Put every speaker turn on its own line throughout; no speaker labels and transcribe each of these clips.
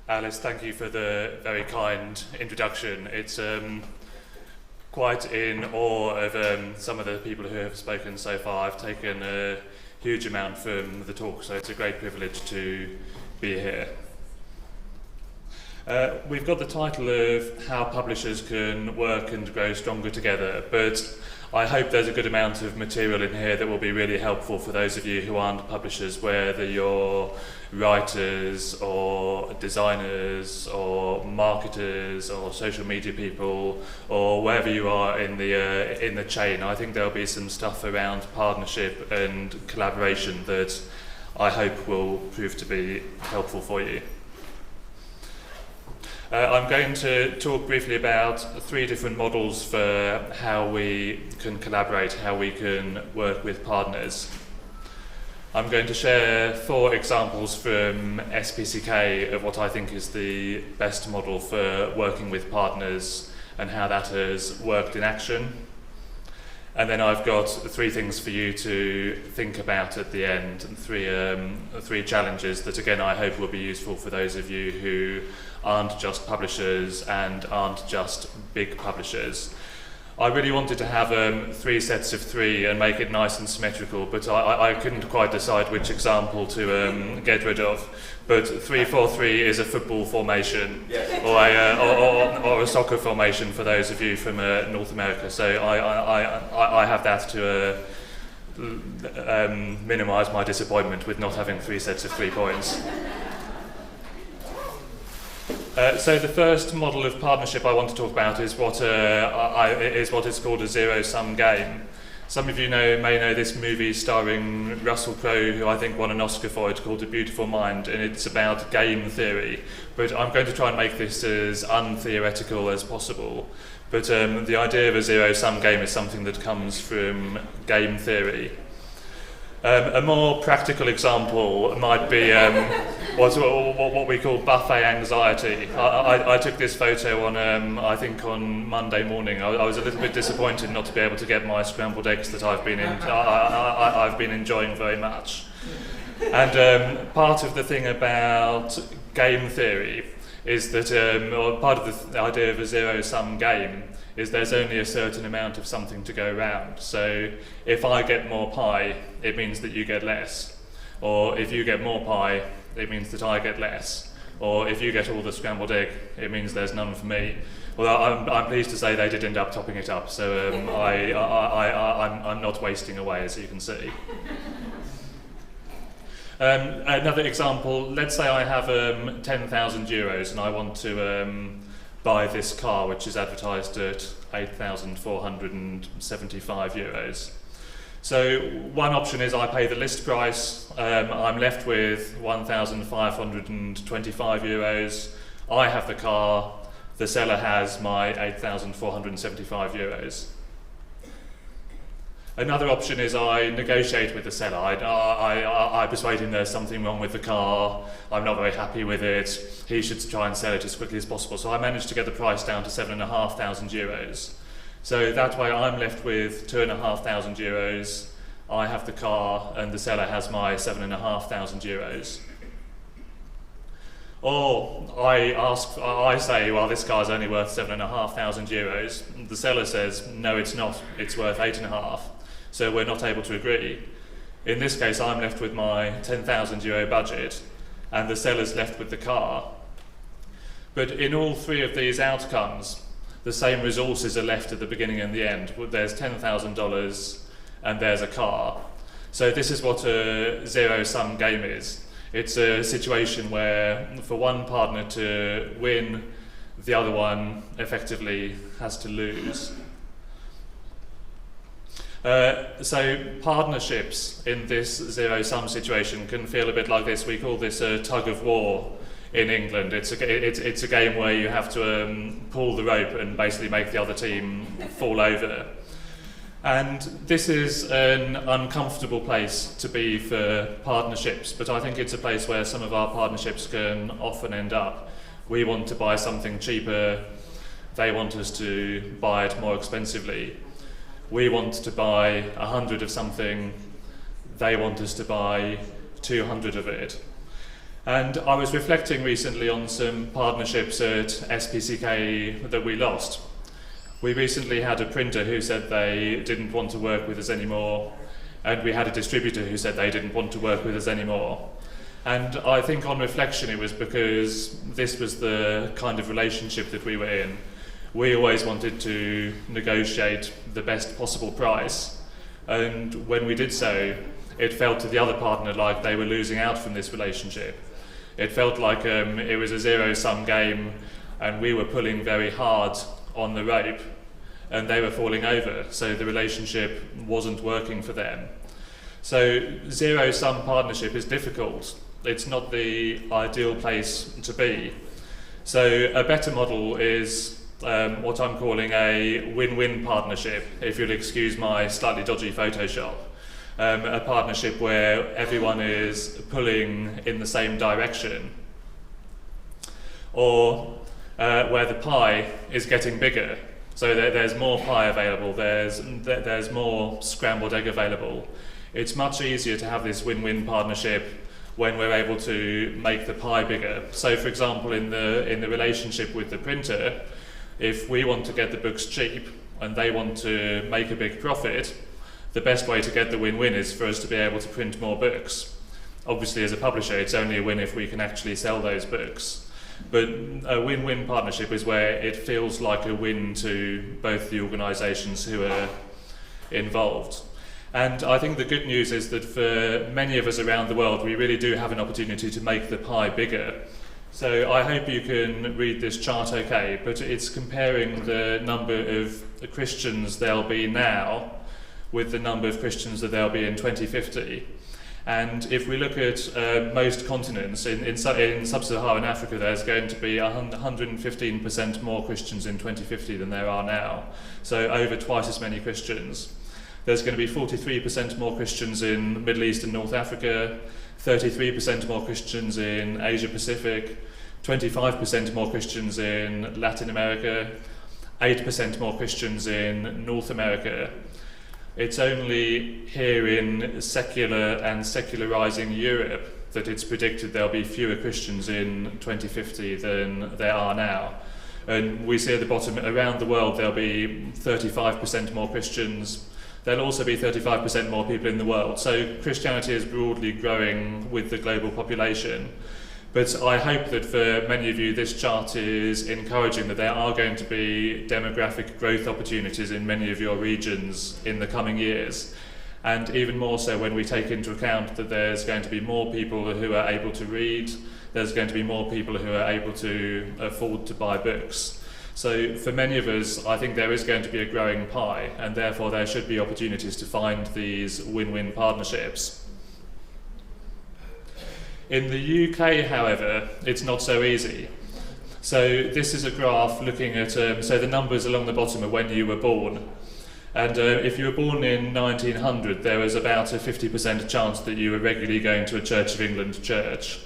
Alice, thank you for the very kind introduction. It's quite in awe of some of the people who have spoken so far. I've taken a huge amount from the talk, so it's a great privilege to be here. We've got the title of How Publishers Can Work and Grow Stronger Together, but I hope there's a good amount of material in here that will be really helpful for those of you who aren't publishers, whether you're writers or designers or marketers or social media people or wherever you are in the chain. I think there'll be some stuff around partnership and collaboration that I hope will prove to be helpful for you. I'm going to talk briefly about 3 different models for how we can collaborate, how we can work with partners. I'm going to share 4 examples from SPCK of what I think is the best model for working with partners and how that has worked in action. And then I've got 3 things for you to think about at the end, and 3 challenges that again I hope will be useful for those of you who aren't just publishers and aren't just big publishers. I really wanted to have 3 sets of 3 and make it nice and symmetrical, but I couldn't quite decide which example to get rid of. But 3-4-3 is a football formation, yes. or a soccer formation for those of you from North America. So I have that to minimise my disappointment with not having 3 sets of 3 points. So the first model of partnership I want to talk about is what is called a zero-sum game. Some of you may know this movie starring Russell Crowe, who I think won an Oscar for it, called A Beautiful Mind, and it's about game theory. But I'm going to try and make this as untheoretical as possible. But the idea of a zero-sum game is something that comes from game theory. A more practical example might be what we call buffet anxiety. I took this photo on, I think on Monday morning. I was a little bit disappointed not to be able to get my scrambled eggs that I've been enjoying very much. And part of the thing about game theory is that, or part of the idea of a zero-sum game is there's only a certain amount of something to go around. So if I get more pie, it means that you get less. Or if you get more pie, it means that I get less. Or if you get all the scrambled egg, it means there's none for me. Well, I'm pleased to say they did end up topping it up, so I'm not wasting away, as you can see. Another example, let's say I have 10,000 euros and I want to buy this car, which is advertised at 8,475 euros. So one option is I pay the list price, I'm left with 1,525 euros, I have the car, the seller has my 8,475 euros. Another option is I negotiate with the seller. I persuade him there's something wrong with the car, I'm not very happy with it, he should try and sell it as quickly as possible. So I managed to get the price down to 7,500 euros. So that way I'm left with 2,500 euros, I have the car, and the seller has my 7,500 euros. Or I say, well, this car's only worth 7,500 euros. The seller says, no, it's not, it's worth 8,500. So we're not able to agree. In this case, I'm left with my 10,000 euro budget, and the seller's left with the car. But in all 3 of these outcomes, the same resources are left at the beginning and the end. There's $10,000 and there's a car. So this is what a zero-sum game is. It's a situation where for one partner to win, the other one effectively has to lose. So partnerships in this zero-sum situation can feel a bit like this. We call this a tug of war in England. It's a game where you have to pull the rope and basically make the other team fall over. And this is an uncomfortable place to be for partnerships, but I think it's a place where some of our partnerships can often end up. We want to buy something cheaper, they want us to buy it more expensively. We want to buy 100 of something, they want us to buy 200 of it. And I was reflecting recently on some partnerships at SPCK that we lost. We recently had a printer who said they didn't want to work with us anymore, and we had a distributor who said they didn't want to work with us anymore. And I think on reflection it was because this was the kind of relationship that we were in. We always wanted to negotiate the best possible price, and when we did so, it felt to the other partner like they were losing out from this relationship. It felt like it was a zero-sum game, and we were pulling very hard on the rope, and they were falling over, so the relationship wasn't working for them. So zero-sum partnership is difficult. It's not the ideal place to be. So a better model is what I'm calling a win-win partnership, if you'll excuse my slightly dodgy Photoshop. A partnership where everyone is pulling in the same direction, or where the pie is getting bigger. So there's more pie available, there's more scrambled egg available. It's much easier to have this win-win partnership when we're able to make the pie bigger. So for example, in the relationship with the printer, if we want to get the books cheap and they want to make a big profit, the best way to get the win-win is for us to be able to print more books. Obviously, as a publisher, it's only a win if we can actually sell those books. But a win-win partnership is where it feels like a win to both the organisations who are involved. And I think the good news is that for many of us around the world, we really do have an opportunity to make the pie bigger. So I hope you can read this chart okay, but it's comparing the number of Christians there'll be now with the number of Christians that there'll be in 2050. And if we look at most continents, in sub-Saharan Africa, there's going to be 115% more Christians in 2050 than there are now. So over twice as many Christians. There's going to be 43% more Christians in Middle East and North Africa, 33% more Christians in Asia Pacific, 25% more Christians in Latin America, 8% more Christians in North America. It's only here in secular and secularizing Europe that it's predicted there'll be fewer Christians in 2050 than there are now. And we see at the bottom, around the world there'll be 35% more Christians. There'll also be 35% more people in the world. So Christianity is broadly growing with the global population. But I hope that for many of you this chart is encouraging that there are going to be demographic growth opportunities in many of your regions in the coming years. And even more so when we take into account that there's going to be more people who are able to read, there's going to be more people who are able to afford to buy books. So for many of us, I think there is going to be a growing pie, and therefore there should be opportunities to find these win-win partnerships. In the UK, however, it's not so easy. So this is a graph looking at, so the numbers along the bottom are when you were born. And if you were born in 1900, there was about a 50% chance that you were regularly going to a Church of England church.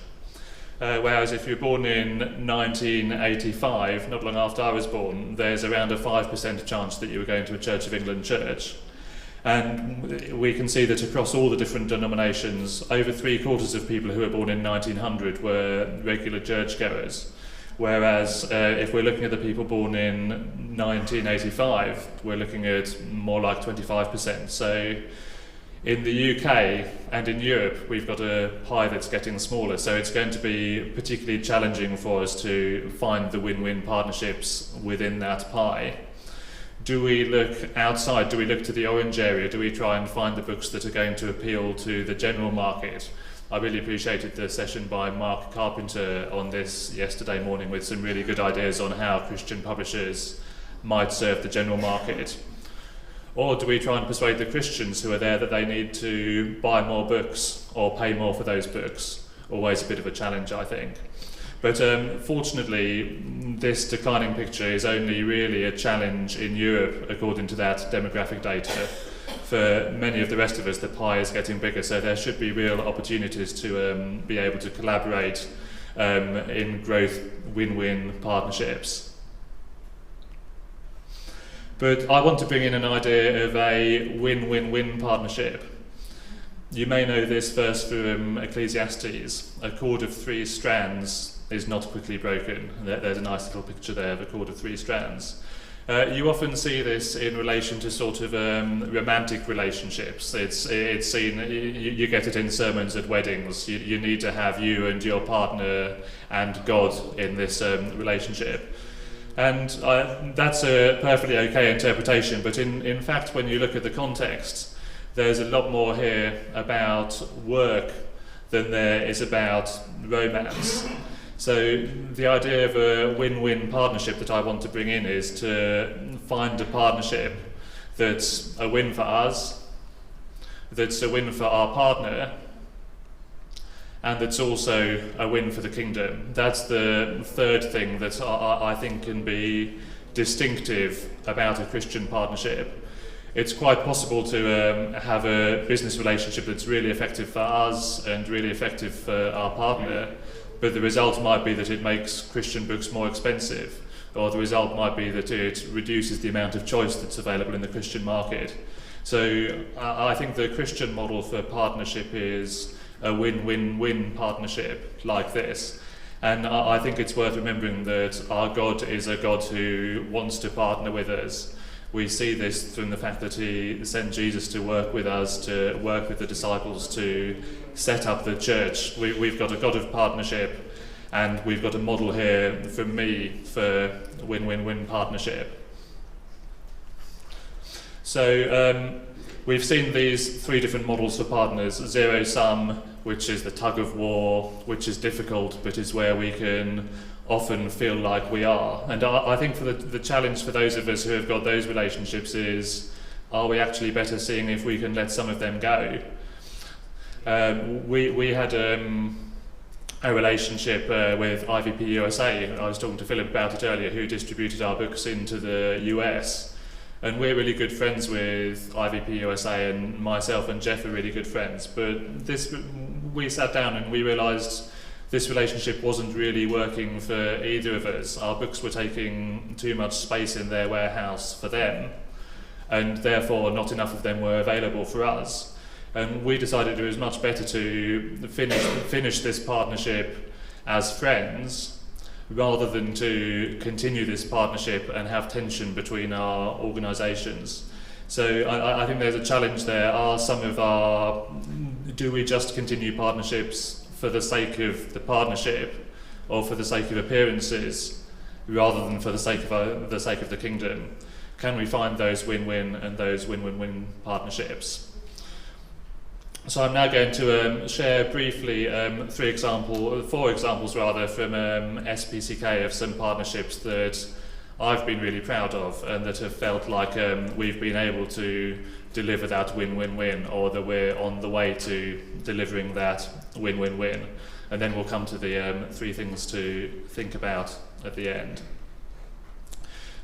Whereas if you were born in 1985, not long after I was born, there's around a 5% chance that you were going to a Church of England church. And we can see that across all the different denominations, over 3/4 of people who were born in 1900 were regular churchgoers. Whereas if we're looking at the people born in 1985, we're looking at more like 25%. So in the UK and in Europe, we've got a pie that's getting smaller, so it's going to be particularly challenging for us to find the win-win partnerships within that pie. Do we look outside? Do we look to the orange area? Do we try and find the books that are going to appeal to the general market? I really appreciated the session by Mark Carpenter on this yesterday morning with some really good ideas on how Christian publishers might serve the general market. Or do we try and persuade the Christians who are there that they need to buy more books or pay more for those books? Always a bit of a challenge, I think. But fortunately, this declining picture is only really a challenge in Europe, according to that demographic data. For many of the rest of us, the pie is getting bigger, so there should be real opportunities to be able to collaborate in growth win-win partnerships. But I want to bring in an idea of a win-win-win partnership. You may know this verse from Ecclesiastes: a cord of 3 strands is not quickly broken. There's a nice little picture there of a cord of 3 strands. You often see this in relation to sort of romantic relationships. It's seen, you get it in sermons at weddings. You need to have you and your partner and God in this relationship. And that's a perfectly okay interpretation, but in fact, when you look at the context, there's a lot more here about work than there is about romance. So the idea of a win-win partnership that I want to bring in is to find a partnership that's a win for us, that's a win for our partner, and that's also a win for the kingdom. That's the third thing that I think can be distinctive about a Christian partnership. It's quite possible to have a business relationship that's really effective for us and really effective for our partner, but the result might be that it makes Christian books more expensive, or the result might be that it reduces the amount of choice that's available in the Christian market. So I think the Christian model for partnership is a win-win-win partnership like this. And I think it's worth remembering that our God is a God who wants to partner with us. We see this from the fact that he sent Jesus to work with us, to work with the disciples, to set up the church. We've got a God of partnership, and we've got a model here from me for win-win-win partnership. So we've seen these 3 different models for partners: zero-sum, which is the tug of war, which is difficult, but is where we can often feel like we are. And I think for the challenge for those of us who have got those relationships is, are we actually better seeing if we can let some of them go? We had a relationship with IVP USA. I was talking to Philip about it earlier, who distributed our books into the US. And we're really good friends with IVP USA, and myself and Jeff are really good friends. But we sat down and we realised this relationship wasn't really working for either of us. Our books were taking too much space in their warehouse for them, and therefore not enough of them were available for us. And we decided it was much better to finish this partnership as friends, rather than to continue this partnership and have tension between our organisations. So I think there's a challenge there. Do we just continue partnerships for the sake of the partnership, or for the sake of appearances, rather than for the sake of the kingdom? Can we find those win-win and those win-win-win partnerships? So I'm now going to share briefly 4 examples rather from SPCK of some partnerships that I've been really proud of, and that have felt like we've been able to deliver that win-win-win, or that we're on the way to delivering that win-win-win. And then we'll come to the 3 things to think about at the end.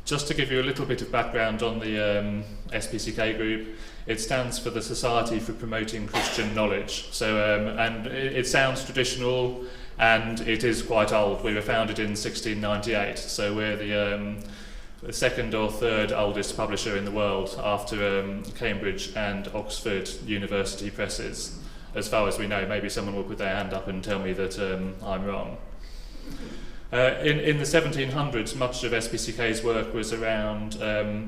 Just to give you a little bit of background on the SPCK Group, it stands for the Society for Promoting Christian Knowledge. So, and it sounds traditional, and it is quite old. We were founded in 1698, so we're the 2nd or 3rd oldest publisher in the world, after Cambridge and Oxford University presses, as far as we know. Maybe someone will put their hand up and tell me that I'm wrong. In the 1700s, much of SPCK's work was around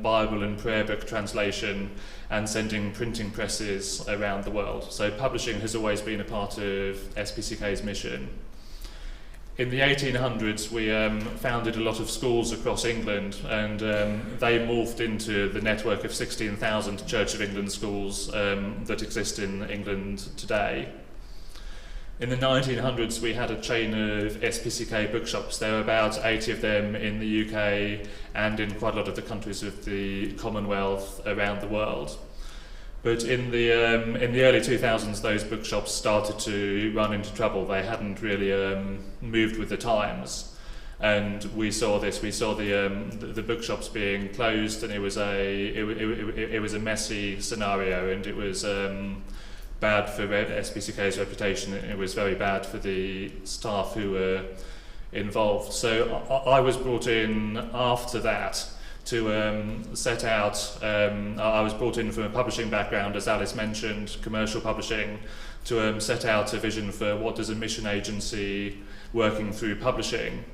Bible and prayer book translation and sending printing presses around the world. So publishing has always been a part of SPCK's mission. In the 1800s, we founded a lot of schools across England, and they morphed into the network of 16,000 Church of England schools that exist in England today. In the 1900s, we had a chain of SPCK bookshops. There were about 80 of them in the UK and in quite a lot of the countries of the Commonwealth around the world. But in the early 2000s, those bookshops started to run into trouble. They hadn't really moved with the times, and we saw this. We saw the bookshops being closed, and it was a messy scenario, and it was bad for SPCK's reputation. It was very bad for the staff who were involved. So I was brought in after that to set out, I was brought in from a publishing background, as Alice mentioned, commercial publishing, to set out a vision for what does a mission agency working through publishing,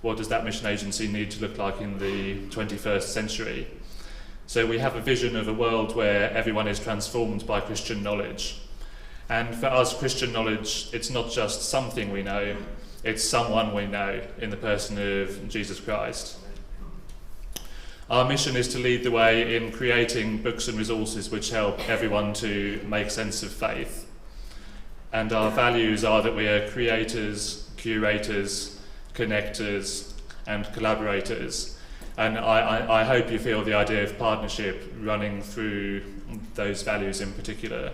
what does that mission agency need to look like in the 21st century. So we have a vision of a world where everyone is transformed by Christian knowledge. And for us, Christian knowledge, it's not just something we know, it's someone we know in the person of Jesus Christ. Our mission is to lead the way in creating books and resources which help everyone to make sense of faith. And our values are that we are creators, curators, connectors, and collaborators. And I hope you feel the idea of partnership running through those values in particular.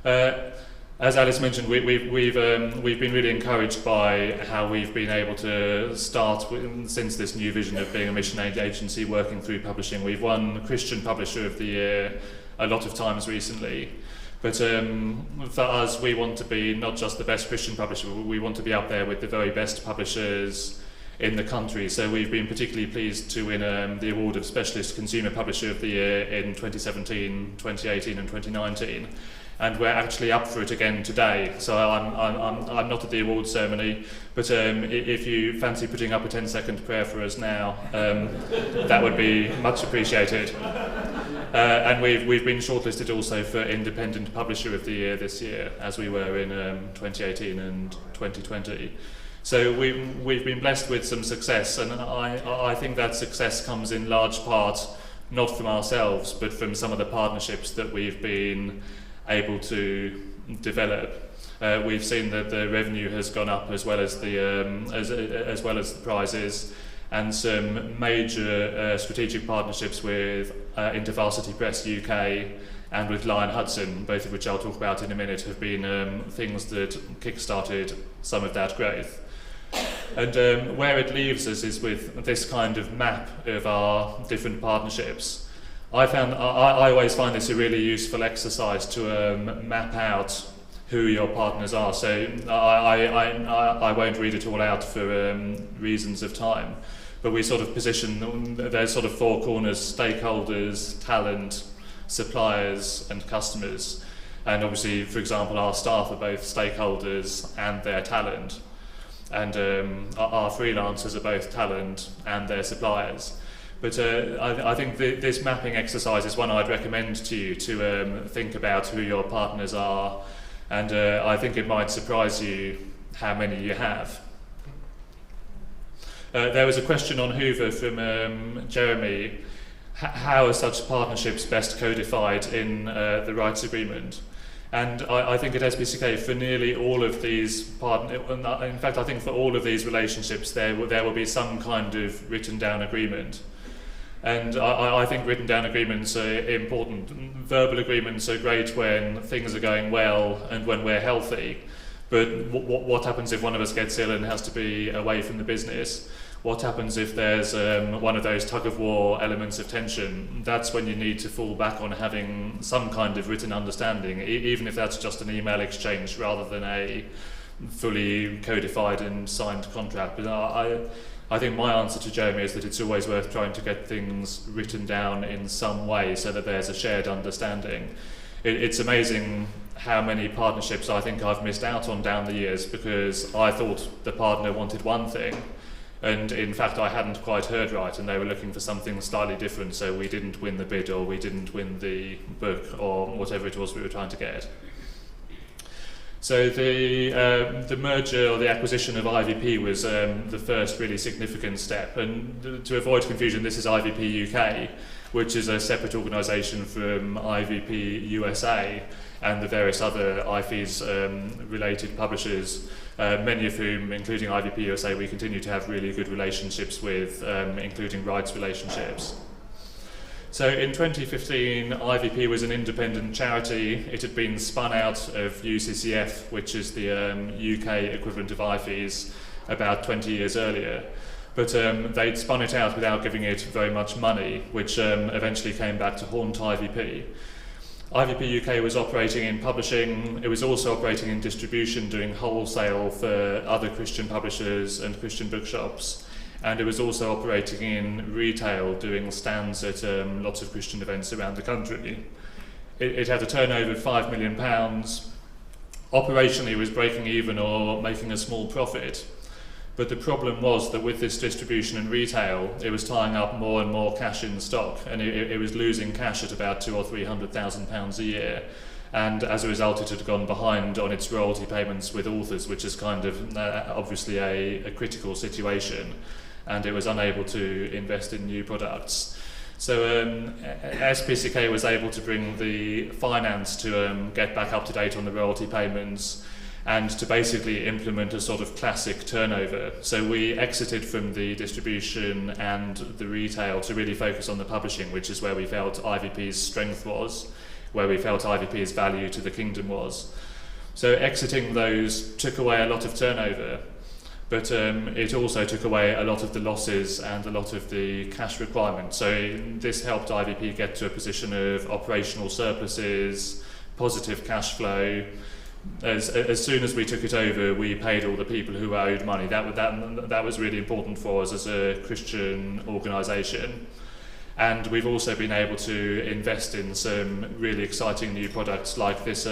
As Alice mentioned, we've been really encouraged by how we've been able to start since this new vision of being a mission aid agency working through publishing. We've won Christian Publisher of the Year a lot of times recently. But for us, we want to be not just the best Christian publisher, we want to be up there with the very best publishers in the country. So we've been particularly pleased to win the award of Specialist Consumer Publisher of the Year in 2017, 2018 and 2019. And we're actually up for it again today. So I'm not at the award ceremony, but if you fancy putting up a 10-second prayer for us now, that would be much appreciated. And we've been shortlisted also for Independent Publisher of the Year this year, as we were in 2018 and 2020. So we've been blessed with some success, and I think that success comes in large part not from ourselves, but from some of the partnerships that we've been able to develop. We've seen that the revenue has gone up as well as the prizes, and some major strategic partnerships with InterVarsity Press UK and with Hudson, both of which I'll talk about in a minute, have been things that kick-started some of that growth. And where it leaves us is with this kind of map of our different partnerships. I always find this a really useful exercise to map out who your partners are. So I won't read it all out for reasons of time, but we sort of position, there's sort of four corners: stakeholders, talent, suppliers and customers. And obviously, for example, our staff are both stakeholders and their talent, and our freelancers are both talent and their suppliers. But I think this mapping exercise is one I'd recommend to you to think about who your partners are, and I think it might surprise you how many you have. There was a question on Whova from Jeremy. How are such partnerships best codified in the rights agreement? And I think at SPCK, for nearly all of these in fact I think for all of these relationships there will be some kind of written down agreement. And I think written down agreements are important. Verbal agreements are great when things are going well and when we're healthy. But what happens if one of us gets ill and has to be away from the business? What happens if there's one of those tug-of-war elements of tension? That's when you need to fall back on having some kind of written understanding, even if that's just an email exchange rather than a fully codified and signed contract. But I think my answer to Jeremy is that it's always worth trying to get things written down in some way so that there's a shared understanding. It's amazing how many partnerships I think I've missed out on down the years because I thought the partner wanted one thing, and in fact I hadn't quite heard right and they were looking for something slightly different, so we didn't win the bid or we didn't win the book or whatever it was we were trying to get. So the merger or the acquisition of IVP was the first really significant step, and to avoid confusion, this is IVP UK, which is a separate organisation from IVP USA and the various other IFES related publishers, many of whom, including IVP USA, we continue to have really good relationships with, including rights relationships. So in 2015, IVP was an independent charity. It had been spun out of UCCF, which is the UK equivalent of IFES, about 20 years earlier. But they'd spun it out without giving it very much money, which eventually came back to haunt IVP. IVP UK was operating in publishing. It was also operating in distribution, doing wholesale for other Christian publishers and Christian bookshops. and it was also operating in retail, doing stands at lots of Christian events around the country. It had a turnover of £5 million. Operationally, it was breaking even or making a small profit. But the problem was that with this distribution and retail, it was tying up more and more cash in stock, and it was losing cash at about £200,000 or £300,000 a year. And as a result, it had gone behind on its royalty payments with authors, which is kind of obviously a critical situation, and it was unable to invest in new products. So SPCK was able to bring the finance to get back up to date on the royalty payments, and to basically implement a sort of classic turnover. So we exited from the distribution and the retail to really focus on the publishing, which is where we felt IVP's strength was, where we felt IVP's value to the kingdom was. So exiting those took away a lot of turnover, but it also took away a lot of the losses and a lot of the cash requirements. So this helped IVP get to a position of operational surpluses, positive cash flow. As soon as we took it over, we paid all the people who were owed money. That was really important for us as a Christian organisation. And we've also been able to invest in some really exciting new products like this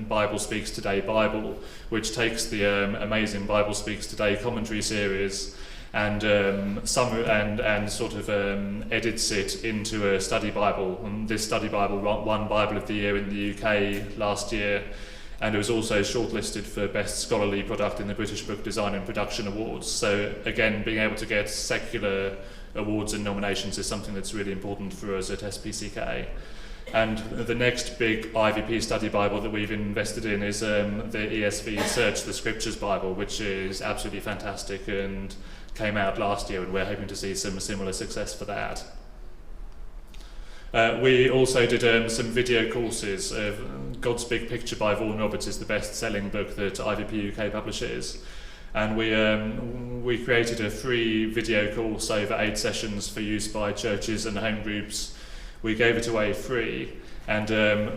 Bible Speaks Today Bible, which takes the amazing Bible Speaks Today commentary series and sort of edits it into a study Bible. And this study Bible won Bible of the Year in the UK last year, and it was also shortlisted for Best Scholarly Product in the British Book Design and Production Awards. So again, being able to get secular awards and nominations is something that's really important for us at SPCK. And the next big IVP study Bible that we've invested in is the ESV Search the Scriptures Bible, which is absolutely fantastic and came out last year, and we're hoping to see some similar success for that. We also did some video courses. God's Big Picture by Vaughan Roberts is the best-selling book that IVP UK publishes, and we created a free video course over 8 sessions for use by churches and home groups. We gave it away free, and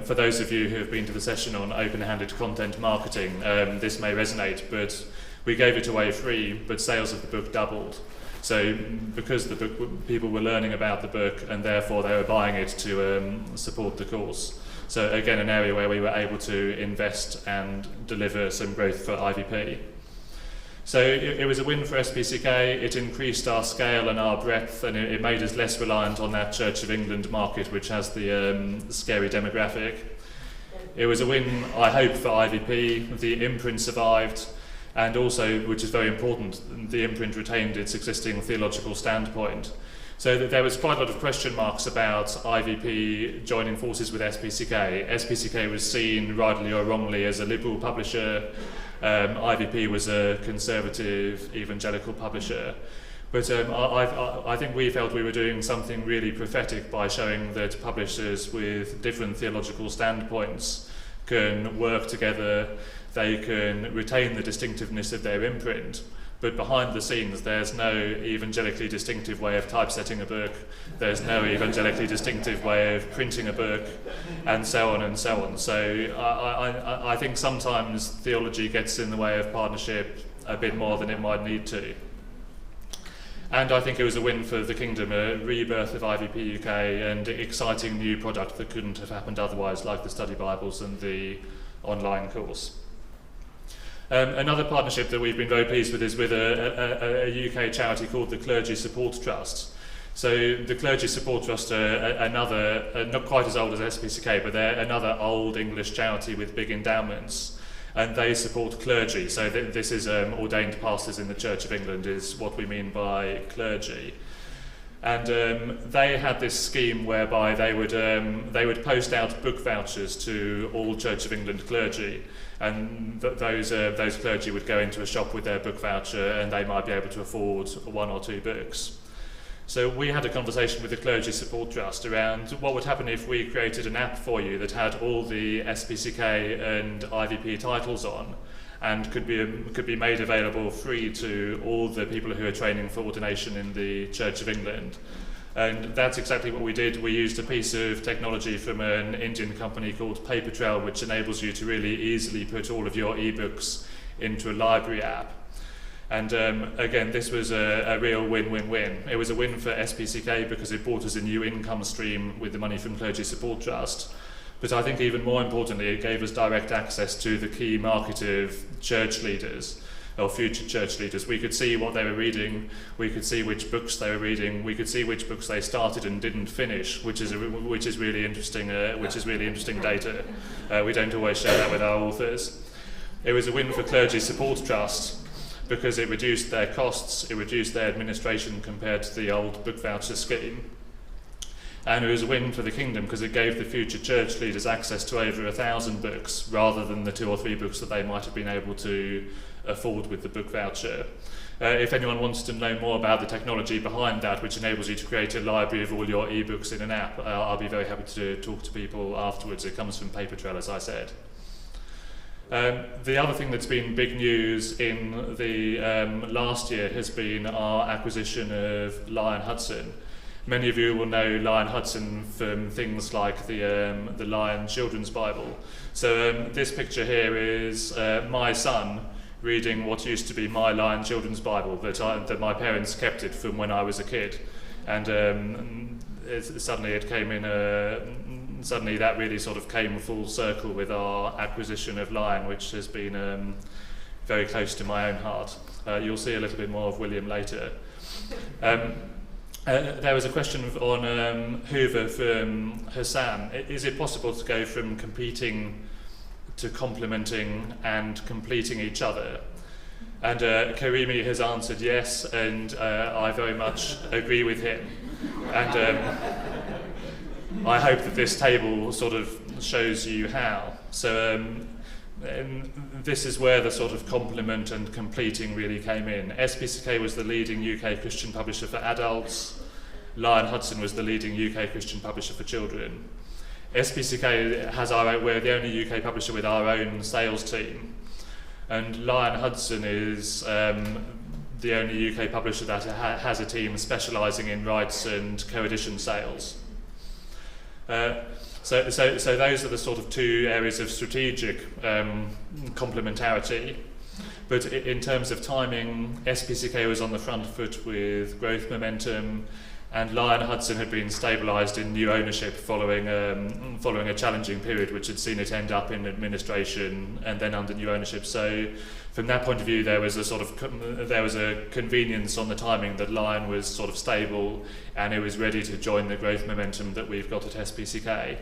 for those of you who have been to the session on open-handed content marketing, this may resonate, but we gave it away free, but sales of the book doubled. So because the book, people were learning about the book, and therefore they were buying it to support the course. So again, an area where we were able to invest and deliver some growth for IVP. So it was a win for SPCK. It increased our scale and our breadth, and it made us less reliant on that Church of England market, which has the scary demographic. It was a win, I hope, for IVP. The imprint survived, and also, which is very important, the imprint retained its existing theological standpoint. So that there was quite a lot of question marks about IVP joining forces with SPCK. SPCK was seen, rightly or wrongly, as a liberal publisher. IVP was a conservative evangelical publisher. But I think we felt we were doing something really prophetic by showing that publishers with different theological standpoints can work together. They can retain the distinctiveness of their imprint, but behind the scenes there's no evangelically distinctive way of typesetting a book, there's no evangelically distinctive way of printing a book, and so on and so on. So I think sometimes theology gets in the way of partnership a bit more than it might need to. And I think it was a win for the kingdom, a rebirth of IVP UK, and exciting new product that couldn't have happened otherwise, like the study Bibles and the online course. Another partnership that we've been very pleased with is with a UK charity called the Clergy Support Trust. So the Clergy Support Trust are another, not quite as old as SPCK, but they're another old English charity with big endowments, and they support clergy. So this is ordained pastors in the Church of England is what we mean by clergy. And they had this scheme whereby they would post out book vouchers to all Church of England clergy, and those clergy would go into a shop with their book voucher, and they might be able to afford 1 or 2 books. So we had a conversation with the Clergy Support Trust around what would happen if we created an app for you that had all the SPCK and IVP titles on, and could be made available free to all the people who are training for ordination in the Church of England. And that's exactly what we did. We used a piece of technology from an Indian company called Paper Trail, which enables you to really easily put all of your ebooks into a library app. And again, this was a real win-win-win. It was a win for SPCK because it brought us a new income stream with the money from Clergy Support Trust. But I think even more importantly, it gave us direct access to the key market of church leaders, or future church leaders. We could see what they were reading, we could see which books they were reading, we could see which books they started and didn't finish, which is really interesting data. We don't always share that with our authors. It was a win for Clergy Support Trust because it reduced their costs, it reduced their administration compared to the old book voucher scheme. And it was a win for the kingdom because it gave the future church leaders access to over 1,000 books rather than the 2 or 3 books that they might have been able to afford with the book voucher. If anyone wants to know more about the technology behind that, which enables you to create a library of all your ebooks in an app, I'll be very happy to talk to people afterwards. It comes from Papertrail, as I said. The other thing that's been big news in the last year has been our acquisition of Hudson. Many of you will know Hudson from things like the Lion Children's Bible. So this picture here is my son reading what used to be my Lion Children's Bible that my parents kept it from when I was a kid. And suddenly that really sort of came full circle with our acquisition of Lion, which has been very close to my own heart. You'll see a little bit more of William later. There was a question on Whova from Hassan. Is it possible to go from competing to complementing and completing each other? And Karimi has answered yes, and I very much agree with him. And I hope that this table sort of shows you how. So this is where the sort of complement and completing really came in. SPCK was the leading UK Christian publisher for adults. Hudson was the leading UK Christian publisher for children. SPCK we're the only UK publisher with our own sales team. And Hudson is the only UK publisher that has a team specialising in rights and co-edition sales. So those are the sort of 2 areas of strategic complementarity. But in terms of timing, SPCK was on the front foot with growth momentum, and Hudson had been stabilised in new ownership following a challenging period which had seen it end up in administration and then under new ownership. So from that point of view, there was a convenience on the timing that Lion was sort of stable and it was ready to join the growth momentum that we've got at SPCK.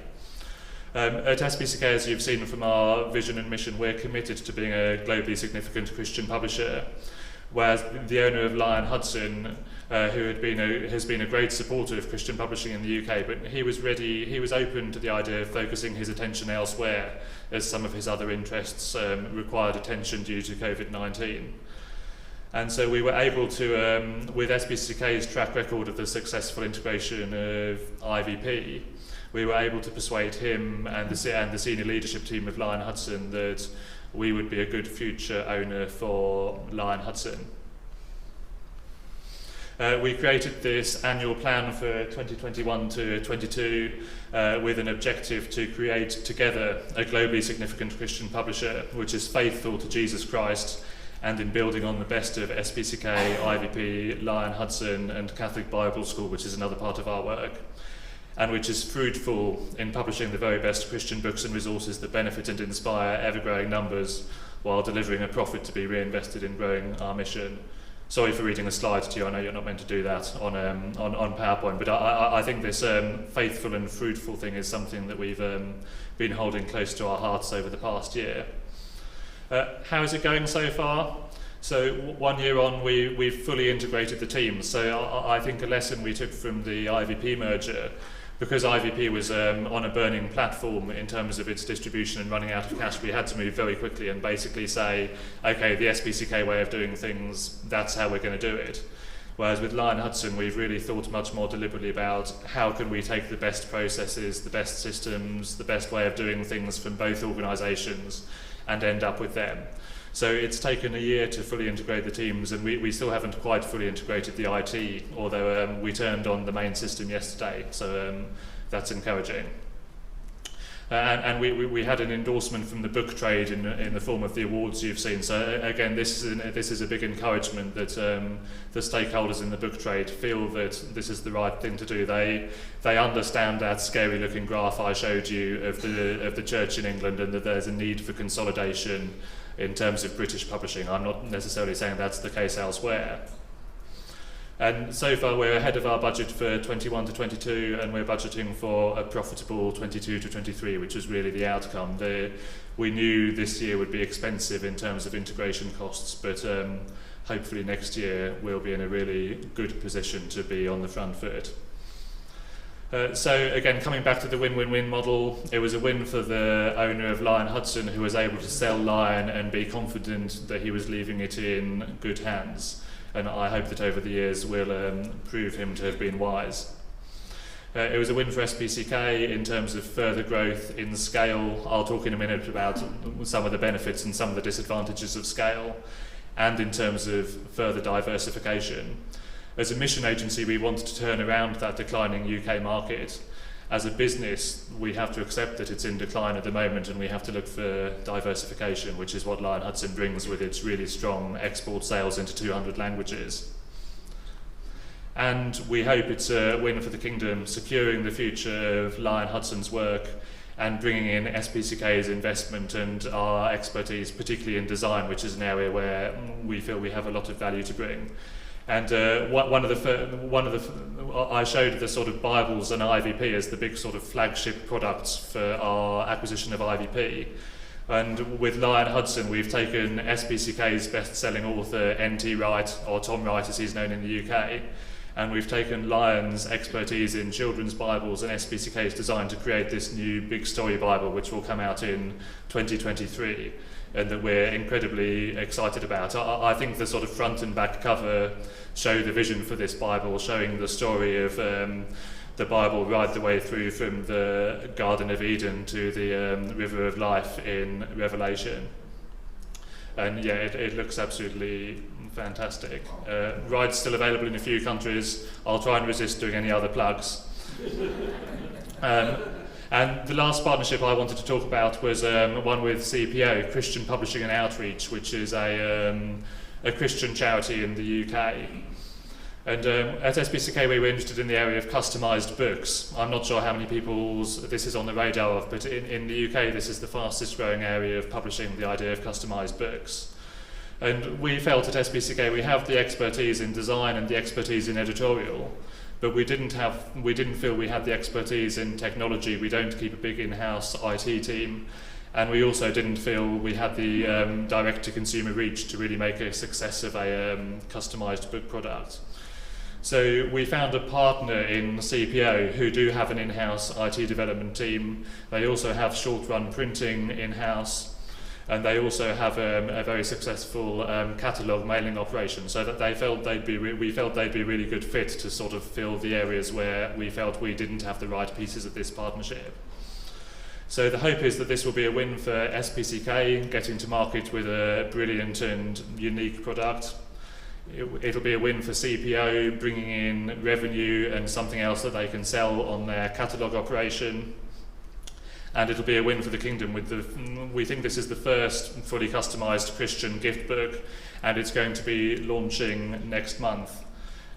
At SPCK, as you've seen from our vision and mission, we're committed to being a globally significant Christian publisher, whereas the owner of Hudson, who has been a great supporter of Christian publishing in the UK, but he was open to the idea of focusing his attention elsewhere, as some of his other interests required attention due to COVID-19. And so we were able to, with SPCK's track record of the successful integration of IVP, we were able to persuade him and the senior leadership team of Hudson that we would be a good future owner for Hudson. We created this annual plan for 2021 to 22 with an objective to create together a globally significant Christian publisher which is faithful to Jesus Christ and in building on the best of SPCK, IVP, Hudson and Catholic Bible School, which is another part of our work, and which is fruitful in publishing the very best Christian books and resources that benefit and inspire ever-growing numbers while delivering a profit to be reinvested in growing our mission. Sorry for reading the slides to you, I know you're not meant to do that on PowerPoint, but I think this faithful and fruitful thing is something that we've been holding close to our hearts over the past year. How is it going so far? So 1 year on, we've fully integrated the teams. So I think a lesson we took from the IVP merger, because IVP was on a burning platform in terms of its distribution and running out of cash, we had to move very quickly and basically say, okay, the SPCK way of doing things, that's how we're going to do it. Whereas with Hudson, we've really thought much more deliberately about how can we take the best processes, the best systems, the best way of doing things from both organisations and end up with them. So it's taken a year to fully integrate the teams, and we still haven't quite fully integrated the IT, although we turned on the main system yesterday, so that's encouraging. And we had an endorsement from the book trade in the form of the awards you've seen. So again, this is a big encouragement that the stakeholders in the book trade feel that this is the right thing to do. They understand that scary-looking graph I showed you of the church in England, and that there's a need for consolidation in terms of British publishing. I'm not necessarily saying that's the case elsewhere. And so far we're ahead of our budget for 21 to 22, and we're budgeting for a profitable 22 to 23, which is really the outcome. We knew this year would be expensive in terms of integration costs, but hopefully next year we'll be in a really good position to be on the front foot. So again, coming back to the win-win-win model, it was a win for the owner of Lion Hudson, who was able to sell Lion and be confident that he was leaving it in good hands. And I hope that over the years we'll prove him to have been wise. It was a win for SPCK in terms of further growth in scale. I'll talk in a minute about some of the benefits and some of the disadvantages of scale, and in terms of further diversification. As a mission agency, we wanted to turn around that declining UK market. As a business, we have to accept that it's in decline at the moment, and we have to look for diversification, which is what Lion Hudson brings with its really strong export sales into 200 languages. And we hope it's a win for the Kingdom, securing the future of Lion Hudson's work and bringing in SPCK's investment and our expertise, particularly in design, which is an area where we feel we have a lot of value to bring. And I showed the sort of Bibles and IVP as the big sort of flagship products for our acquisition of IVP. And with Lion Hudson, we've taken SPCK's best-selling author, N.T. Wright, or Tom Wright as he's known in the UK, and we've taken Lion's expertise in children's Bibles and SPCK's design to create this new big story Bible, which will come out in 2023. And that we're incredibly excited about. I think the sort of front and back cover show the vision for this Bible, showing the story of the Bible right the way through from the Garden of Eden to the River of Life in Revelation. And yeah, it looks absolutely fantastic. Ride's still available in a few countries. I'll try and resist doing any other plugs. And the last partnership I wanted to talk about was one with CPO, Christian Publishing and Outreach, which is a Christian charity in the UK. And at SPCK we were interested in the area of customised books. I'm not sure how many people's this is on the radar of, but in the UK this is the fastest growing area of publishing, the idea of customised books. And we felt at SPCK we have the expertise in design and the expertise in editorial, but we didn't feel we had the expertise in technology. We don't keep a big in-house IT team, and we also didn't feel we had the direct-to-consumer reach to really make a success of a customised book product. So we found a partner in CPO who do have an in-house IT development team. They also have short-run printing in-house, and they also have a very successful catalogue mailing operation, so that we felt they'd be a really good fit to sort of fill the areas where we felt we didn't have the right pieces of this partnership. So the hope is that this will be a win for SPCK, getting to market with a brilliant and unique product. It'll be a win for CPO, bringing in revenue and something else that they can sell on their catalogue operation. And it'll be a win for the Kingdom. We think this is the first fully customised Christian gift book, and it's going to be launching next month.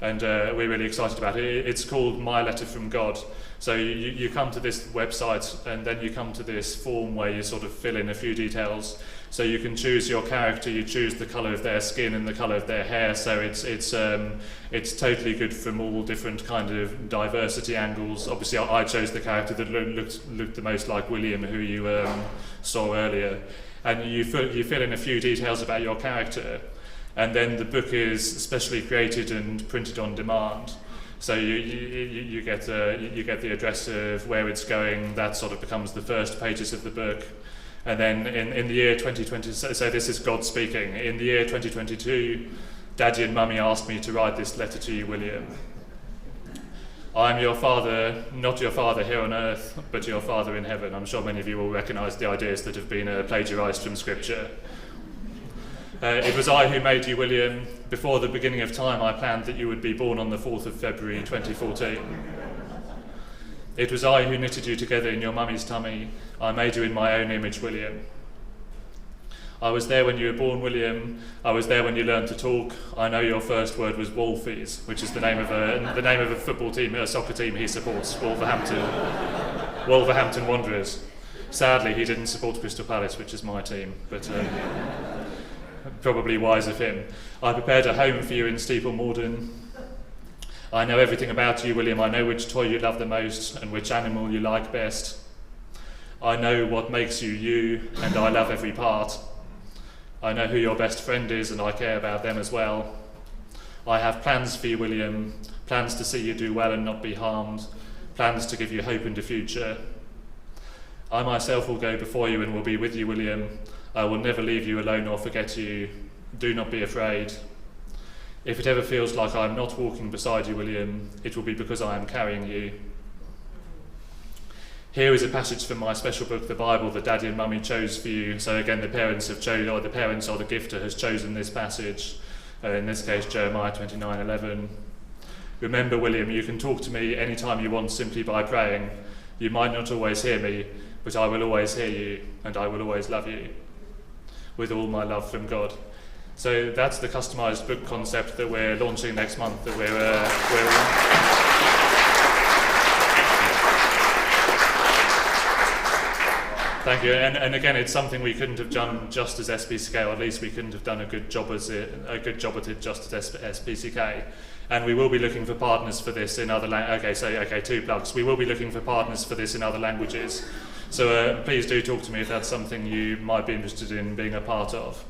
And we're really excited about it. It's called My Letter from God. So you come to this website, and then you come to this form where you sort of fill in a few details. So you can choose your character, you choose the colour of their skin and the colour of their hair. So it's totally good from all different kind of diversity angles. Obviously, I chose the character that looked the most like William, who you saw earlier. And you fill in a few details about your character, and then the book is specially created and printed on demand. So you get the address of where it's going. That sort of becomes the first pages of the book. And then in the year 2020, so this is God speaking, in the year 2022, Daddy and Mummy asked me to write this letter to you, William. I'm your father, not your father here on earth, but your father in heaven. I'm sure many of you will recognise the ideas that have been plagiarised from Scripture. It was I who made you, William. Before the beginning of time, I planned that you would be born on the 4th of February 2014. It was I who knitted you together in your mummy's tummy. I made you in my own image, William. I was there when you were born, William. I was there when you learned to talk. I know your first word was Wolfies, which is the name of a football team, a soccer team he supports, Wolverhampton Wanderers. Sadly, he didn't support Crystal Palace, which is my team, but probably wise of him. I prepared a home for you in Steeple Morden. I know everything about you, William. I know which toy you love the most and which animal you like best. I know what makes you you, and I love every part. I know who your best friend is, and I care about them as well. I have plans for you, William, plans to see you do well and not be harmed, plans to give you hope in the future. I myself will go before you and will be with you, William. I will never leave you alone or forget you. Do not be afraid. If it ever feels like I am not walking beside you, William, it will be because I am carrying you. Here is a passage from my special book, the Bible, that Daddy and Mummy chose for you. So again, the parents or the gifter has chosen this passage. In this case, Jeremiah 29:11. Remember, William, you can talk to me anytime you want simply by praying. You might not always hear me, but I will always hear you, and I will always love you. With all my love from God. So that's the customised book concept that we're launching next month. That Thank you. And again, it's something we couldn't have done just as SPCK, or at least we couldn't have done a good job at it just as SPCK. And we will be looking for partners for this in other two plugs. We will be looking for partners for this in other languages. So please do talk to me if that's something you might be interested in being a part of.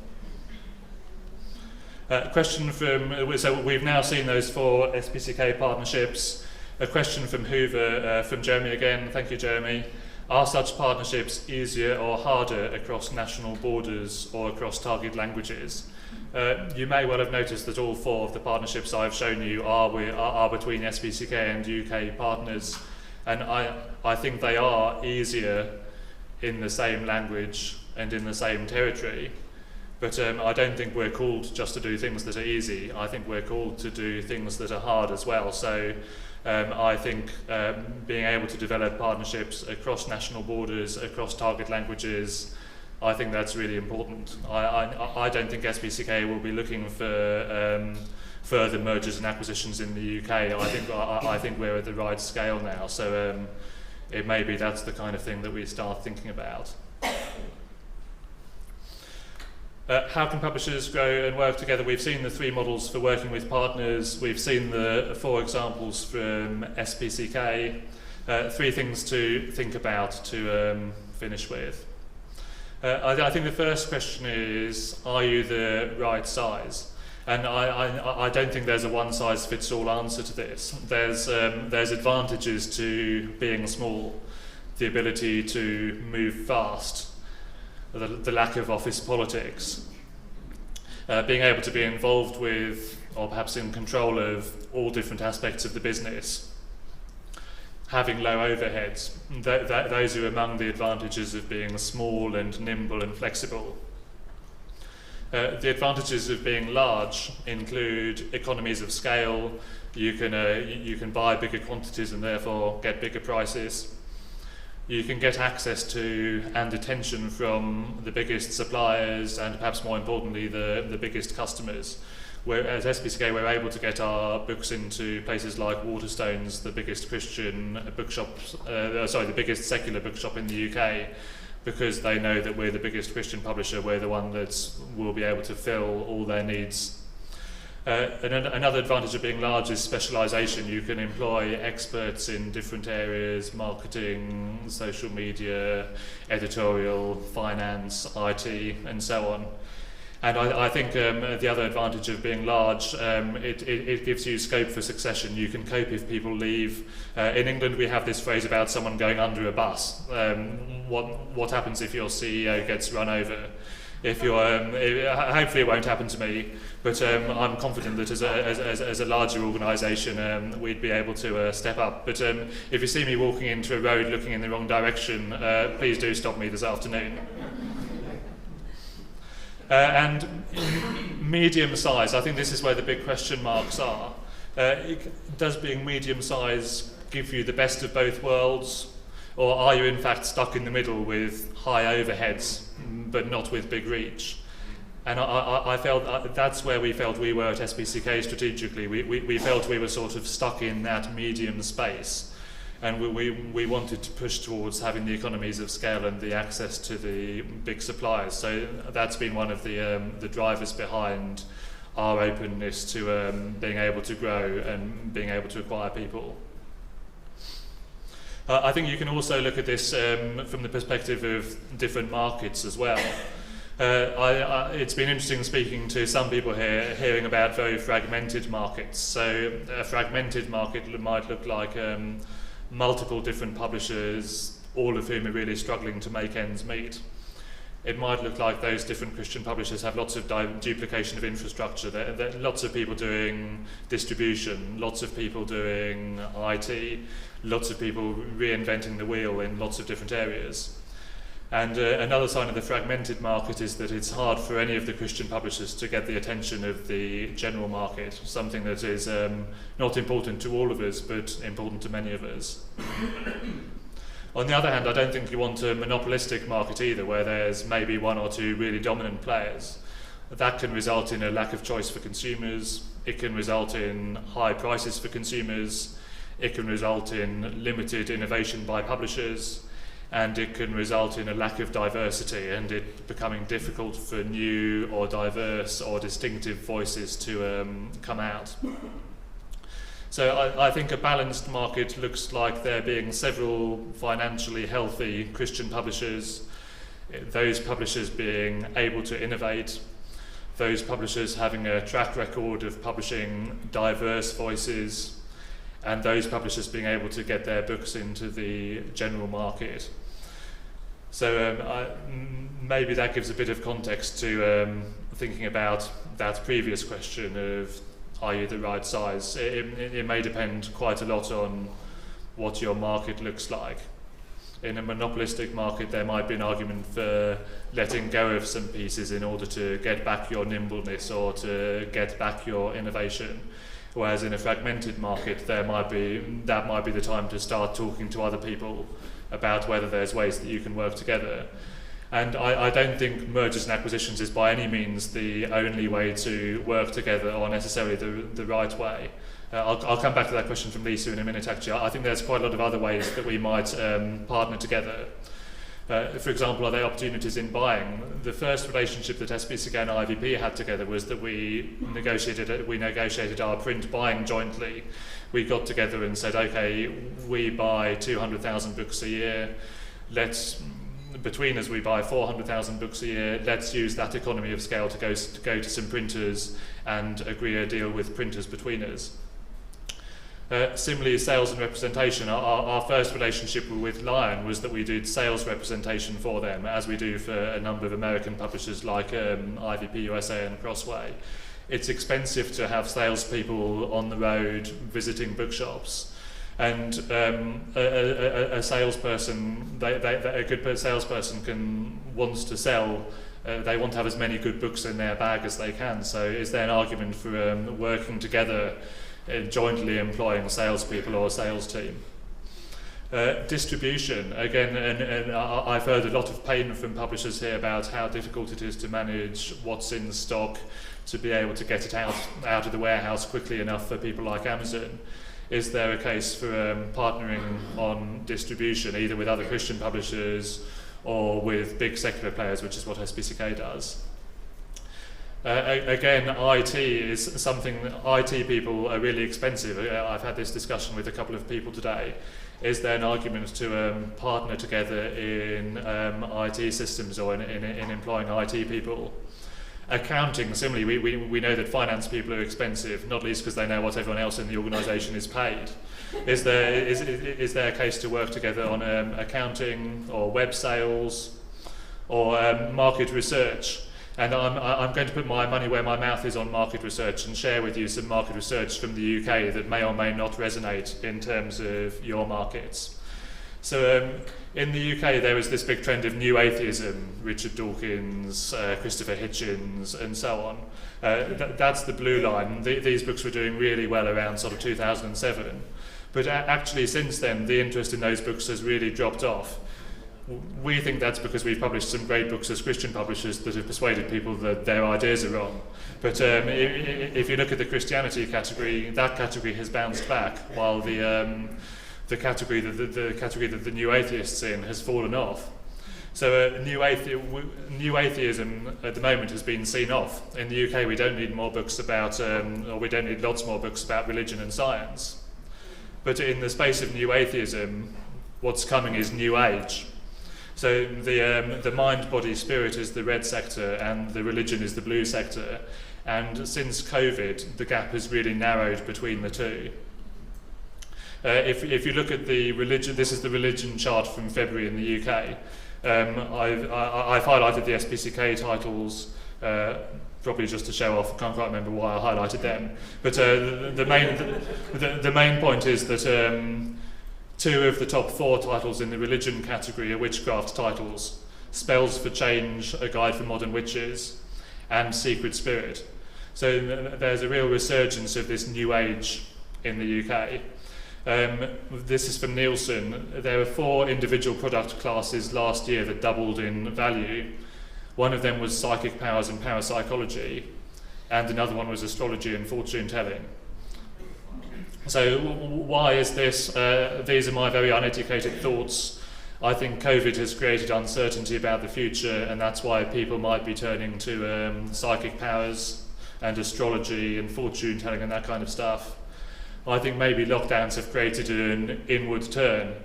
Question so we've now seen those 4 SPCK partnerships. A question from Whova, from Jeremy again. Thank you, Jeremy. Are such partnerships easier or harder across national borders or across target languages? You may well have noticed that all 4 of the partnerships I've shown you are between SPCK and UK partners, and I think they are easier in the same language and in the same territory. But I don't think we're called just to do things that are easy. I think we're called to do things that are hard as well. So I think being able to develop partnerships across national borders, across target languages, I think that's really important. I don't think SPCK will be looking for further mergers and acquisitions in the UK. I think we're at the right scale now. So it may be that's the kind of thing that we start thinking about. How can publishers grow and work together? We've seen the 3 models for working with partners. We've seen the 4 examples from SPCK. 3 things to think about to finish with. I think the first question is, are you the right size? And I don't think there's a one-size-fits-all answer to this. There's advantages to being small, the ability to move fast, the lack of office politics, being able to be involved with, or perhaps in control of, all different aspects of the business, having low overheads. Those are among the advantages of being small and nimble and flexible. The advantages of being large include economies of scale. You can buy bigger quantities and therefore get bigger prices. You can get access to and attention from the biggest suppliers and perhaps more importantly the biggest customers. As SPCK we're able to get our books into places like Waterstones, the biggest Christian bookshop, the biggest secular bookshop in the UK, because they know that we're the biggest Christian publisher, we're the one that will be able to fill all their needs. Another advantage of being large is specialisation. You can employ experts in different areas: marketing, social media, editorial, finance, IT, and so on. And I think the other advantage of being large, it gives you scope for succession. You can cope if people leave. In England, we have this phrase about someone going under a bus. What happens if your CEO gets run over? Hopefully it won't happen to me, but I'm confident that as a larger organisation, we'd be able to step up. But if you see me walking into a road looking in the wrong direction, please do stop me this afternoon. And medium size, I think this is where the big question marks are. Does being medium size give you the best of both worlds, or are you in fact stuck in the middle with high overheads but not with big reach? And I felt that's where we felt we were at SPCK strategically. We felt we were sort of stuck in that medium space, and we wanted to push towards having the economies of scale and the access to the big suppliers. So that's been one of the drivers behind our openness to being able to grow and being able to acquire people. I think you can also look at this from the perspective of different markets as well. It's been interesting speaking to some people here, hearing about very fragmented markets. So a fragmented market might look like multiple different publishers, all of whom are really struggling to make ends meet. It might look like those different Christian publishers have lots of duplication of infrastructure. There are lots of people doing distribution, lots of people doing IT, lots of people reinventing the wheel in lots of different areas. And another sign of the fragmented market is that it's hard for any of the Christian publishers to get the attention of the general market, something that is not important to all of us, but important to many of us. On the other hand, I don't think you want a monopolistic market either, where there's maybe one or two really dominant players. That can result in a lack of choice for consumers, it can result in high prices for consumers, it can result in limited innovation by publishers, and it can result in a lack of diversity and it becoming difficult for new or diverse or distinctive voices to come out. So I think a balanced market looks like there being several financially healthy Christian publishers, those publishers being able to innovate, those publishers having a track record of publishing diverse voices, and those publishers being able to get their books into the general market. So maybe that gives a bit of context to thinking about that previous question of, are you the right size? It may depend quite a lot on what your market looks like. In a monopolistic market, there might be an argument for letting go of some pieces in order to get back your nimbleness or to get back your innovation. Whereas in a fragmented market, that might be the time to start talking to other people about whether there's ways that you can work together. And I don't think mergers and acquisitions is by any means the only way to work together or necessarily the right way. I'll come back to that question from Lisa in a minute actually. I think there's quite a lot of other ways that we might partner together. For example, are there opportunities in buying? The first relationship that SPCK and IVP had together was that we negotiated our print buying jointly. We got together and said, okay, we buy 200,000 books a year. Between us we buy 400,000 books a year. Let's use that economy of scale to go to some printers and agree a deal with printers between us. Similarly, sales and representation. Our first relationship with Lion was that we did sales representation for them, as we do for a number of American publishers like IVP USA and Crossway. It's expensive to have salespeople on the road visiting bookshops. And a salesperson, a good salesperson wants to sell. They want to have as many good books in their bag as they can. So, is there an argument for working together, jointly employing salespeople or a sales team? Distribution again, and I've heard a lot of pain from publishers here about how difficult it is to manage what's in stock, to be able to get it out of the warehouse quickly enough for people like Amazon. Is there a case for partnering on distribution, either with other Christian publishers or with big secular players, which is what SPCK does? Again, IT is something, IT people are really expensive. I've had this discussion with a couple of people today. Is there an argument to partner together in IT systems or in employing IT people? Accounting, similarly, we know that finance people are expensive, not least because they know what everyone else in the organisation is paid. Is there a case to work together on accounting or web sales or market research? And I'm going to put my money where my mouth is on market research and share with you some market research from the UK that may or may not resonate in terms of your markets. So in the UK there was this big trend of new atheism, Richard Dawkins, Christopher Hitchens and so on. That's the blue line. These books were doing really well around sort of 2007. But actually since then, the interest in those books has really dropped off. We think that's because we've published some great books as Christian publishers that have persuaded people that their ideas are wrong. But if you look at the Christianity category, that category has bounced back, while the category that the new atheists in has fallen off. So new atheism at the moment has been seen off. In the UK, we don't need more books about, or we don't need lots more books about religion and science. But in the space of new atheism, what's coming is new age. So the mind, body, spirit is the red sector, and the religion is the blue sector. And since COVID, the gap has really narrowed between the two. If you look at the religion, this is the religion chart from February in the UK. I've highlighted the SPCK titles, probably just to show off. I can't quite remember why I highlighted them. But the main point is that 2 of the top 4 titles in the religion category are witchcraft titles: Spells for Change, A Guide for Modern Witches, and Secret Spirit. So there's a real resurgence of this new age in the UK. This is from Nielsen. There were 4 individual product classes last year that doubled in value. One of them was psychic powers and parapsychology, and another one was astrology and fortune telling. So why is this? These are my very uneducated thoughts. I think COVID has created uncertainty about the future, and that's why people might be turning to psychic powers and astrology and fortune telling and that kind of stuff. I think maybe lockdowns have created an inward turn.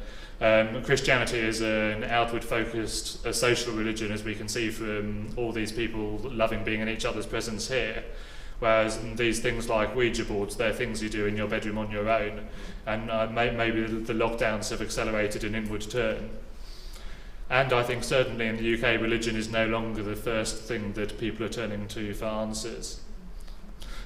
Christianity is an outward-focused social religion, as we can see from all these people loving being in each other's presence here. Whereas these things like Ouija boards, they're things you do in your bedroom on your own. And maybe the lockdowns have accelerated an inward turn. And I think certainly in the UK, religion is no longer the first thing that people are turning to for answers.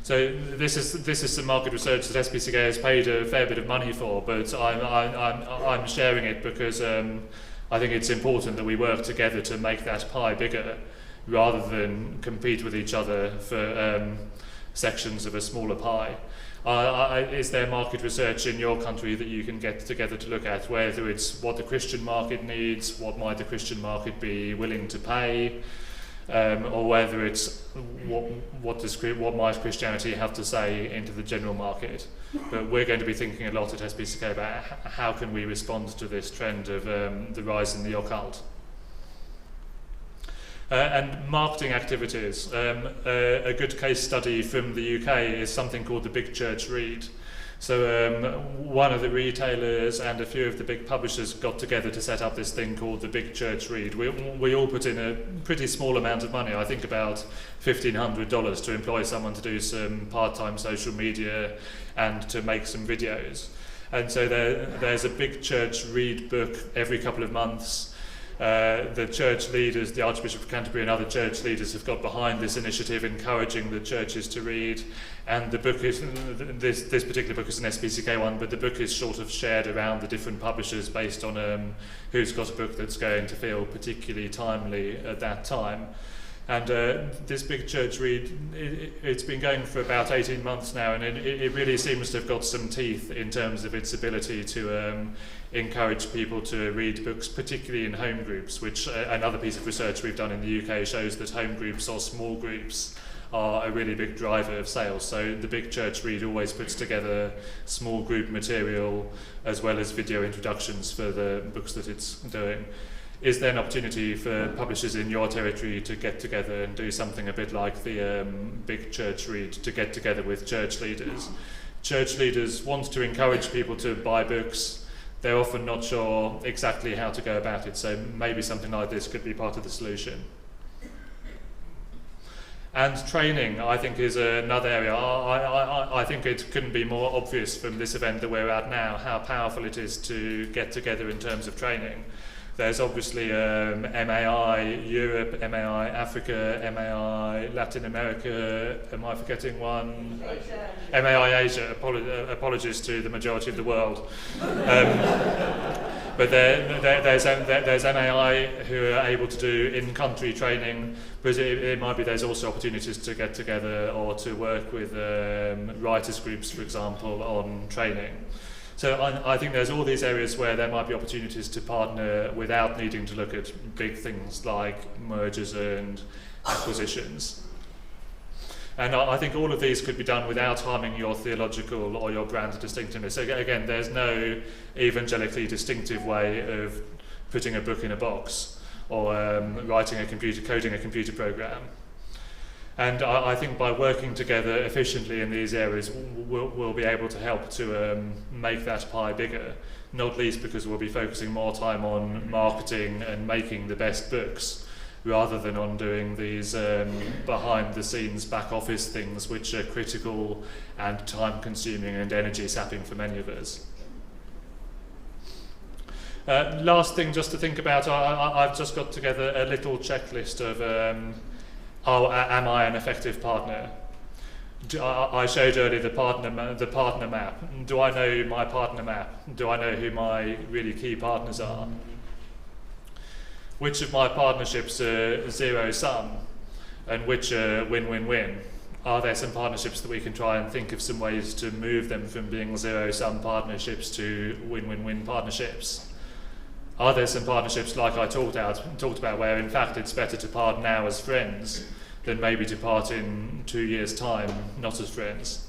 So this is some market research that SPCK has paid a fair bit of money for, but I'm sharing it because I think it's important that we work together to make that pie bigger, rather than compete with each other for sections of a smaller pie. Is there market research in your country that you can get together to look at, whether it's what the Christian market needs, what might the Christian market be willing to pay, or whether it's what might Christianity have to say into the general market? But we're going to be thinking a lot at SPCK about how can we respond to this trend of the rise in the occult. And marketing activities. A good case study from the UK is something called the Big Church Read. So one of the retailers and a few of the big publishers got together to set up this thing called the Big Church Read. We all put in a pretty small amount of money, I think about $1,500, to employ someone to do some part-time social media and to make some videos. And so there's a Big Church Read book every couple of months. The church leaders, the Archbishop of Canterbury and other church leaders have got behind this initiative, encouraging the churches to read. And the book is, this particular book is an SPCK one, but the book is sort of shared around the different publishers based on who's got a book that's going to feel particularly timely at that time. And this Big Church Read, it's been going for about 18 months now, and it really seems to have got some teeth in terms of its ability to encourage people to read books, particularly in home groups, which another piece of research we've done in the UK shows that home groups or small groups are a really big driver of sales. So the Big Church Read always puts together small group material as well as video introductions for the books that it's doing. Is there an opportunity for publishers in your territory to get together and do something a bit like the Big Church Read, to get together with church leaders? Church leaders want to encourage people to buy books. They're often not sure exactly how to go about it, so maybe something like this could be part of the solution. And training, I think, is another area. I think it couldn't be more obvious from this event that we're at now how powerful it is to get together in terms of training. There's obviously MAI Europe, MAI Africa, MAI Latin America, am I forgetting one? Asia. MAI Asia, apologies to the majority of the world. But there's MAI who are able to do in-country training, but it might be there's also opportunities to get together or to work with writers groups, for example, on training. So I think there's all these areas where there might be opportunities to partner without needing to look at big things like mergers and acquisitions. And I think all of these could be done without harming your theological or your brand distinctiveness. So again, there's no evangelically distinctive way of putting a book in a box or coding a computer program. And I think by working together efficiently in these areas, we'll be able to help to make that pie bigger, not least because we'll be focusing more time on marketing and making the best books, rather than on doing these behind-the-scenes back-office things which are critical and time-consuming and energy-sapping for many of us. Last thing just to think about, I've just got together a little checklist of am I an effective partner? I showed earlier the partner map. Do I know my partner map? Do I know who my really key partners are? Which of my partnerships are zero-sum and which are win-win-win? Are there some partnerships that we can try and think of some ways to move them from being zero-sum partnerships to win-win-win partnerships? Are there some partnerships like I talked about where in fact it's better to part now as friends than maybe to part in 2 years' time not as friends?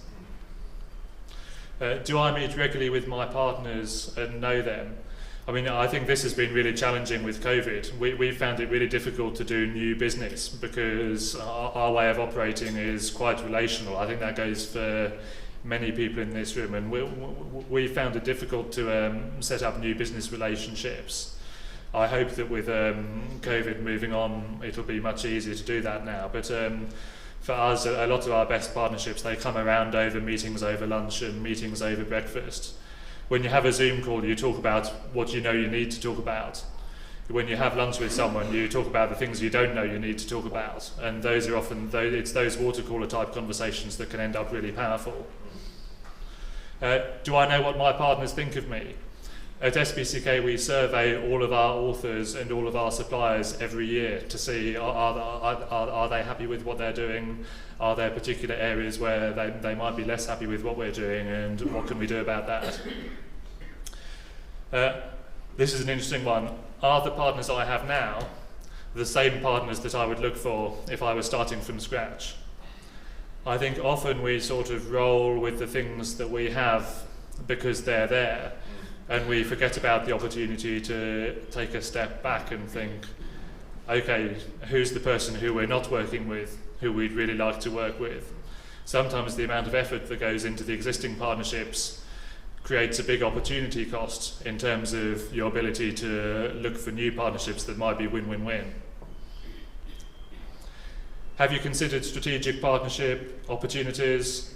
Do I meet regularly with my partners and know them? I mean, I think this has been really challenging with COVID. We've found it really difficult to do new business because our way of operating is quite relational. I think that goes for many people in this room, and we found it difficult to set up new business relationships. I hope that with COVID moving on, it'll be much easier to do that now. But for us, a lot of our best partnerships, they come around over meetings over lunch and meetings over breakfast. When you have a Zoom call, you talk about what you know you need to talk about. When you have lunch with someone, you talk about the things you don't know you need to talk about. And those are often, it's those water cooler type conversations that can end up really powerful. Do I know what my partners think of me? At SPCK, we survey all of our authors and all of our suppliers every year to see are they happy with what they're doing? Are there particular areas where they might be less happy with what we're doing, and what can we do about that? This is an interesting one. Are the partners I have now the same partners that I would look for if I was starting from scratch? I think often we sort of roll with the things that we have because they're there, and we forget about the opportunity to take a step back and think, okay, who's the person who we're not working with, who we'd really like to work with? Sometimes the amount of effort that goes into the existing partnerships creates a big opportunity cost in terms of your ability to look for new partnerships that might be win-win-win. Have you considered strategic partnership opportunities?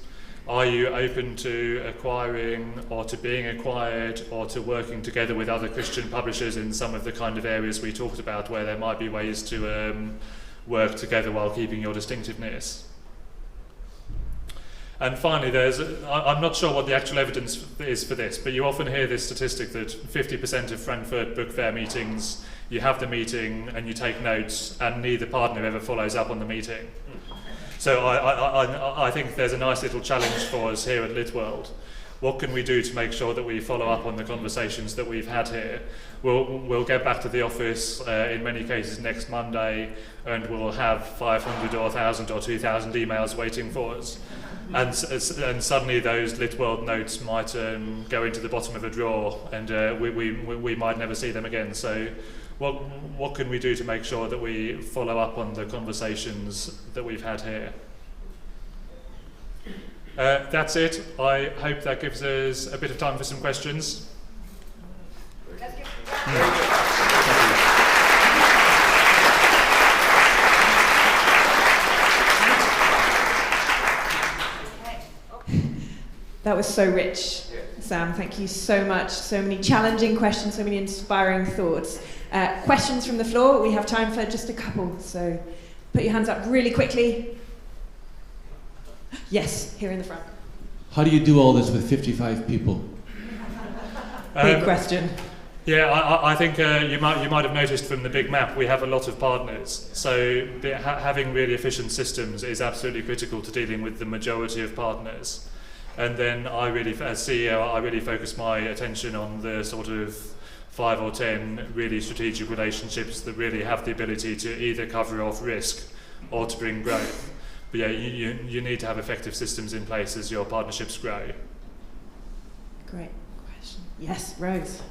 Are you open to acquiring or to being acquired or to working together with other Christian publishers in some of the kind of areas we talked about where there might be ways to work together while keeping your distinctiveness? And finally, I'm not sure what the actual evidence is for this, but you often hear this statistic that 50% of Frankfurt Book Fair meetings, you have the meeting and you take notes and neither partner ever follows up on the meeting. So I think there's a nice little challenge for us here at LittWorld. What can we do to make sure that we follow up on the conversations that we've had here? We'll get back to the office in many cases next Monday, and we'll have 500 or 1,000 or 2,000 emails waiting for us. And suddenly those LittWorld notes might go into the bottom of a drawer, and we might never see them again. So what can we do to make sure that we follow up on the conversations that we've had here? That's it. I hope that gives us a bit of time for some questions.
That was so rich, Sam. Thank you so much. So many challenging questions, so many inspiring thoughts. Questions from the floor. We have time for just a couple, so put your hands up really quickly. Yes, here in the front.
How do you do all this with 55 people?
Big question.
Yeah, I think you might have noticed from the big map we have a lot of partners. So having really efficient systems is absolutely critical to dealing with the majority of partners. And then as CEO, I really focus my attention on the sort of 5 or 10 really strategic relationships that really have the ability to either cover off risk or to bring growth. But yeah, you need to have effective systems in place as your partnerships grow.
Great question. Yes, Rose.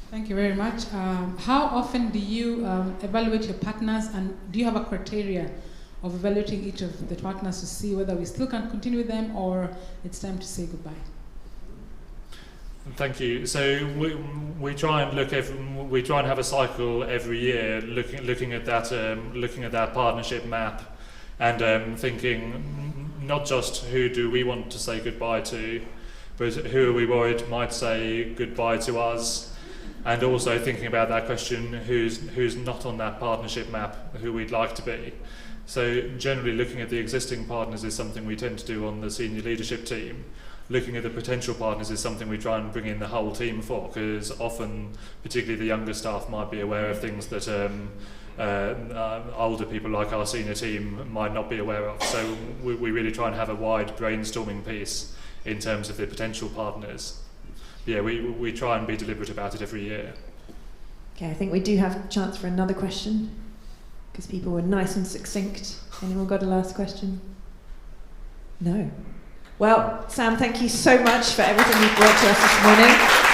Thank you very much. How often do you evaluate your partners, and do you have a criteria of evaluating each of the partners to see whether we still can continue with them or it's time to say goodbye?
Thank you. So we try and have a cycle every year, looking at that partnership map, and thinking not just who do we want to say goodbye to, but who are we worried might say goodbye to us, and also thinking about that question, who's not on that partnership map, who we'd like to be. So generally looking at the existing partners is something we tend to do on the senior leadership team. Looking at the potential partners is something we try and bring in the whole team for, because often, particularly the younger staff, might be aware of things that older people like our senior team might not be aware of. So we really try and have a wide brainstorming piece in terms of the potential partners. Yeah, we try and be deliberate about it every year.
Okay, I think we do have a chance for another question, because people were nice and succinct. Anyone got a last question? No. Well, Sam, thank you so much for everything you've brought to us this morning.